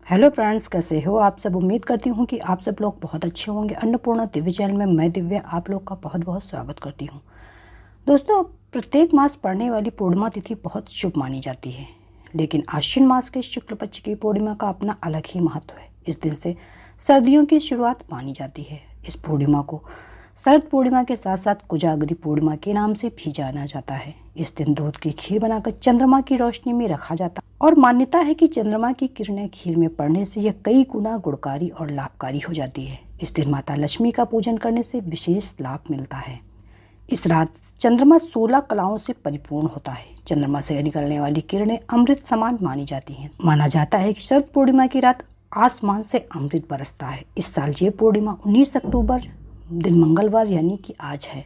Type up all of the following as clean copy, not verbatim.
Hello friends, कैसे हो आप सब। उम्मीद करती हूँ कि आप सब लोग बहुत अच्छे होंगे। अन्नपूर्णा दिव्य चैनल में मैं दिव्या आप लोग का बहुत बहुत स्वागत करती हूँ। दोस्तों, प्रत्येक मास पड़ने वाली पूर्णिमा तिथि बहुत शुभ मानी जाती है, लेकिन आश्विन मास के शुक्ल पक्ष की पूर्णिमा का अपना अलग ही महत्व है। इस दिन से सर्दियों की शुरुआत मानी जाती है। इस पूर्णिमा को शरद पूर्णिमा के साथ साथ कोजागरी पूर्णिमा के नाम से भी जाना जाता है। इस दिन दूध की खीर बनाकर चंद्रमा की रोशनी में रखा जाता है और मान्यता है कि चंद्रमा की किरणें खीर में पड़ने से यह कई गुना गुणकारी और लाभकारी हो जाती है। इस दिन माता लक्ष्मी का पूजन करने से विशेष लाभ मिलता है। इस रात चंद्रमा 16 कलाओं से परिपूर्ण होता है। चंद्रमा से निकलने वाली किरणें अमृत समान मानी जाती हैं। माना जाता है कि शरद पूर्णिमा की रात आसमान से अमृत बरसता है। इस साल ये पूर्णिमा 19 अक्टूबर दिन मंगलवार यानी कि आज है।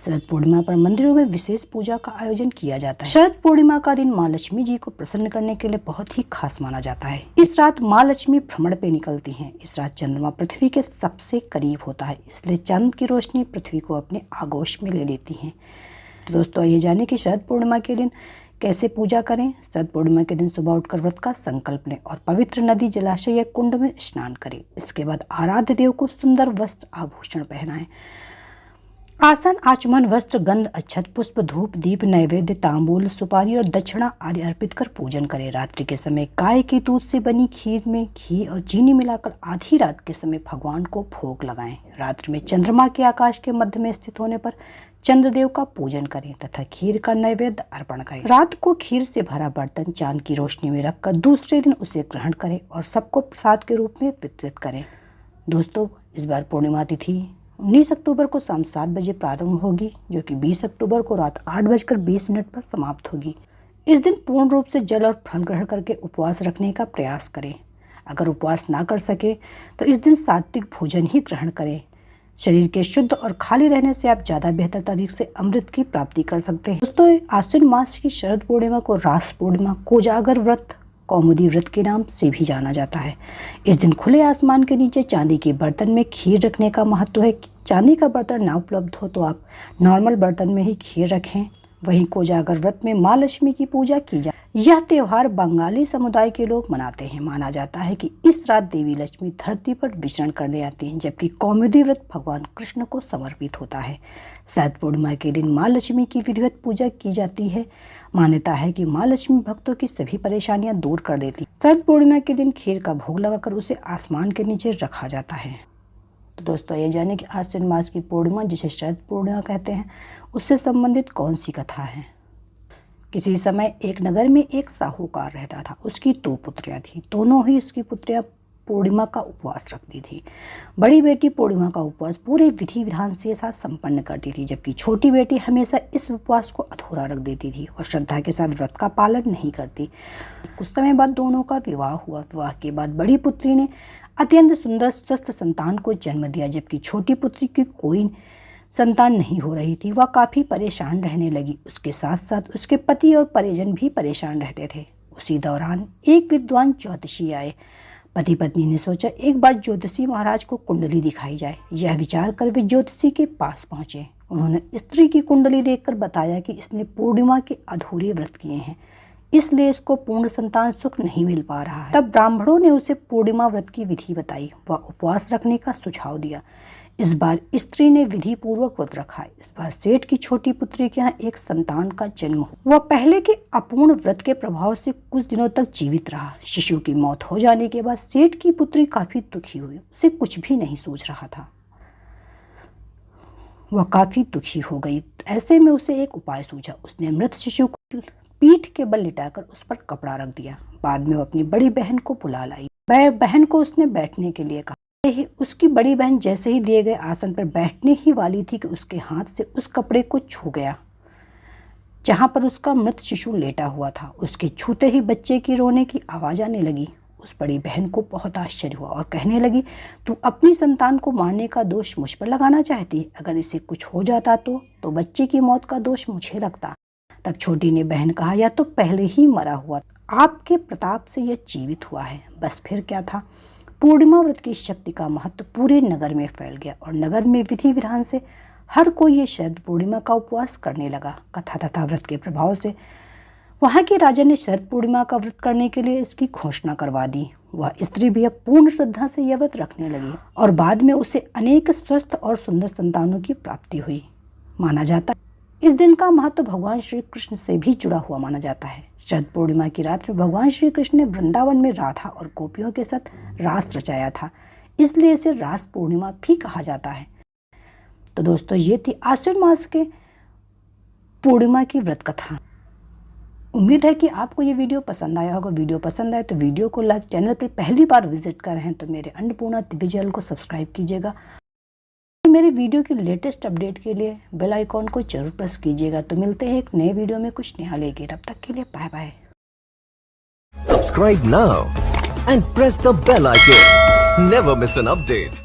शरद पूर्णिमा पर मंदिरों में विशेष पूजा का आयोजन किया जाता है। शरद पूर्णिमा का दिन माँ लक्ष्मी जी को प्रसन्न करने के लिए बहुत ही खास माना जाता है। इस रात माँ लक्ष्मी भ्रमण पे निकलती हैं। इस रात चंद्रमा पृथ्वी के सबसे करीब होता है, इसलिए चंद्र की रोशनी पृथ्वी को अपने आगोश में ले लेती है। तो दोस्तों, ये जाने कि शरद पूर्णिमा के दिन कैसे पूजा करें। शरद पूर्णिमा के दिन सुबह उठकर व्रत का संकल्प लें और पवित्र नदी, जलाशय या कुंड में स्नान करें। इसके बाद आराध्य देव को सुंदर वस्त्र आभूषण पहनाएं। आसन, आचमन, वस्त्र, गंध, अक्षत, पुष्प, धूप, दीप, नैवेद्य, तांबूल, सुपारी और दक्षिणा आदि अर्पित कर पूजन करें। रात्रि के समय गाय के दूध से बनी खीर में घी और चीनी मिलाकर आधी रात के समय भगवान को भोग लगाएं। रात्रि में चंद्रमा के आकाश के मध्य में स्थित होने पर चंद्रदेव का पूजन करें तथा खीर का नैवेद्य अर्पण करें। रात को खीर से भरा बर्तन चांद की रोशनी में रखकर दूसरे दिन उसे ग्रहण करें और सबको प्रसाद के रूप में वितरित करें। दोस्तों, इस बार पूर्णिमा तिथि 19 अक्टूबर को शाम 7 बजे प्रारंभ होगी, जो कि 20 अक्टूबर को रात 8:20 पर समाप्त होगी। इस दिन पूर्ण रूप से जल और फल ग्रहण करके उपवास रखने का प्रयास करें। अगर उपवास ना कर सके तो इस दिन सात्विक भोजन ही ग्रहण करें। शरीर के शुद्ध और खाली रहने से आप ज़्यादा बेहतर तरीके से अमृत की प्राप्ति कर सकते हैं। दोस्तों, आश्विन मास की शरद पूर्णिमा को रास पूर्णिमा, कोजागर व्रत, कौमुदी व्रत के नाम से भी जाना जाता है। इस दिन खुले आसमान के नीचे चांदी के बर्तन में खीर रखने का महत्व है। चांदी का बर्तन ना उपलब्ध हो तो आप नॉर्मल बर्तन में ही खीर रखें। वहीं कोजागर व्रत में माँ लक्ष्मी की पूजा की जाए। यह त्यौहार बंगाली समुदाय के लोग मनाते हैं। माना जाता है कि इस रात देवी लक्ष्मी धरती पर विचरण करने आती हैं, जबकि कौमुदी व्रत भगवान कृष्ण को समर्पित होता है। शरद पूर्णिमा के दिन माँ लक्ष्मी की विधिवत पूजा की जाती है। मान्यता है कि माँ लक्ष्मी भक्तों की सभी परेशानियां दूर कर देती। शरद पूर्णिमा के दिन खीर का भोग लगाकर उसे आसमान के नीचे रखा जाता है। तो दोस्तों, ये जाने कि आश्विन मास की पूर्णिमा, जिसे शरद पूर्णिमा कहते हैं, उससे संबंधित कौन सी कथा है। किसी समय एक नगर में एक साहूकार रहता था। उसकी 2 पुत्रियां थीं। दोनों ही उसकी पुत्रियां पूर्णिमा का उपवास रखती थी। बड़ी बेटी पूर्णिमा का उपवास पूरे विधि विधान के साथ संपन्न करती थी, जबकि छोटी बेटी हमेशा इस उपवास को अधूरा रख देती थी और श्रद्धा के साथ व्रत का पालन नहीं करती। कुछ समय बाद दोनों का विवाह हुआ। विवाह के बाद बड़ी पुत्री ने अत्यंत सुंदर स्वस्थ संतान को जन्म दिया, जबकि छोटी पुत्री की कोई संतान नहीं हो रही थी। वह काफ़ी परेशान रहने लगी। उसके साथ साथ उसके पति और परिजन भी परेशान रहते थे। उसी दौरान एक विद्वान ज्योतिषी आए। पति पत्नी ने सोचा एक बार ज्योतिषी महाराज को कुंडली दिखाई जाए। यह विचार कर वे ज्योतिषी के पास पहुंचे। उन्होंने स्त्री की कुंडली देखकर बताया कि इसने पूर्णिमा के अधूरे व्रत किए हैं, इसलिए इसको पूर्ण संतान सुख नहीं मिल पा रहा है। तब ब्राह्मणों ने उसे पूर्णिमा व्रत की विधि बताई। वह उपवास रखने का सुझाव दिया। इस बार स्त्री ने विधि पूर्वक व्रत रखा। इस बार सेठ की छोटी पुत्री के यहाँ एक संतान का जन्म हुआ। वह पहले के अपूर्ण व्रत के प्रभाव से कुछ दिनों तक जीवित रहा। शिशु की मौत हो जाने के बाद सेठ की पुत्री काफी दुखी हुई। उसे कुछ भी नहीं सूझ रहा था। वह काफी दुखी हो गई। ऐसे में उसे एक उपाय सूझा। उसने मृत शिशु को पीठ के बल लिटाकर उस पर कपड़ा रख दिया। बाद में वो अपनी बड़ी बहन को बुला लाई। बहन को उसने बैठने के लिए कहा। उसकी बड़ी बहन जैसे ही दिए गए आसन पर बैठने ही वाली थी कि उसके हाथ से उस कपड़े को छू गया जहां पर उसका मृत शिशु लेटा हुआ था। उसके छूते ही बच्चे की रोने की आवाज़ आने लगी। उस बड़ी बहन को बहुत आश्चर्य हुआ और कहने लगी, तू अपनी संतान को मारने का दोष मुझ पर लगाना चाहती। अगर इसे कुछ हो जाता तो बच्चे की मौत का दोष मुझे लगता। तब छोटी ने बहन कहा, यह तो पहले ही मरा हुआ, आपके प्रताप से यह जीवित हुआ है। बस फिर क्या था। पूर्णिमा व्रत की शक्ति का महत्व पूरे नगर में फैल गया और नगर में विधि विधान से हर कोई ये शरद पूर्णिमा का उपवास करने लगा। कथा तथा व्रत के प्रभाव से वहाँ के राजा ने शरद पूर्णिमा का व्रत करने के लिए इसकी घोषणा करवा दी। वह स्त्री भी अब पूर्ण श्रद्धा से यह व्रत रखने लगी और बाद में उसे अनेक स्वस्थ और सुंदर संतानों की प्राप्ति हुई। माना जाता है इस दिन का महत्व भगवान श्री कृष्ण से भी जुड़ा हुआ माना जाता है। शरद पूर्णिमा की रात में भगवान श्री कृष्ण ने वृंदावन में राधा और गोपियों के साथ रास रचाया था, इसलिए इसे रास पूर्णिमा भी कहा जाता है। तो दोस्तों, ये थी आश्विन मास के पूर्णिमा की व्रत कथा। उम्मीद है कि आपको ये वीडियो पसंद आया होगा। वीडियो पसंद आए तो वीडियो को लाइक, चैनल पर पहली बार विजिट कर रहे हैं तो मेरे अन्नपूर्णा दिव्य चैनल को सब्सक्राइब कीजिएगा। मेरे वीडियो की लेटेस्ट अपडेट के लिए बेल आइकॉन को जरूर प्रेस कीजिएगा। तो मिलते हैं एक नए वीडियो में कुछ नया लेके, तब तक के लिए bye bye. Subscribe now and press the bell icon. Never miss an update.